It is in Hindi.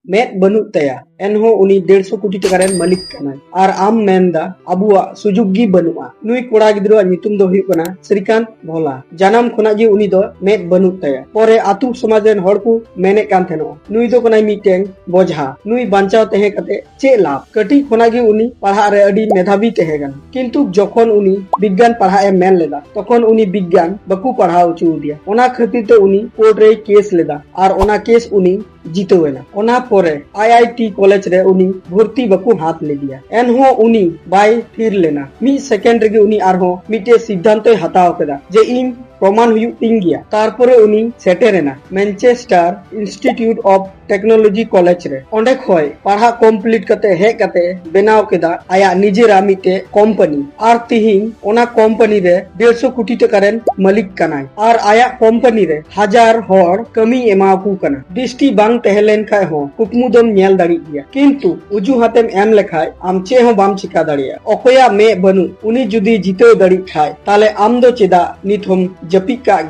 med banuk taya enho uni 150 कोटी टाका रेन मालिक कनाय आर आम मेनदा अबुआ सुजुग गी बनुआ नुई कोड़ा गिद्रो नितुम दो हुयु कना श्रीकांत भोला जानम खोना गी उनी दो med banuk taya परे आतु समाज रेन हड़ को मेने कान थेनो नुई दो कनाय मिटेंग बोझा नुई बांचाव तहे कते चे लाभ कटी खोना गी उनी पढ़ा रे अडी मेधावी तहे गन किंतु जखन उनी विज्ञान पढ़ा ए मेन लेदा तखन उनी विज्ञान बकु पढ़ाव उचु दिया ओना खातिर ते उनी कोर्ट रे केस लेदा आर ओना केस उनी जीतोवेना ओना परे आईआईटी कॉलेज रे उनी भर्ती बकु हाथ ले दिया एनहो उनी बाय फिर लेना मी सेकेंड रे उनी आरहो मिटे सिद्धांत हताव केदा जे इन प्रमाण हुयु तिंग गया तारपरे उनी सेटेरेना Manchester Institute of Technology college रे ओंडे खय पढ़ा कंप्लीट कते हे कते बेनाव केदा आया निजेरा मिटे कंपनी आर तिहिन ओना कंपनी रे 150 कोटी टाका रेन मालिक कनाय आर आया कंपनी रे 1000 हर कमी एमाकू कना दृष्टि बांग तहलेन खाय हो कुकमुदम नेल दाड़ी गया किंतु उजु हातेम एम लेखाय आम चे हो बाम चिका दाड़िया अखया मे बनु उनी जुदी जितो दाड़ी खाय ताले आम दो चेदा निथम जपिका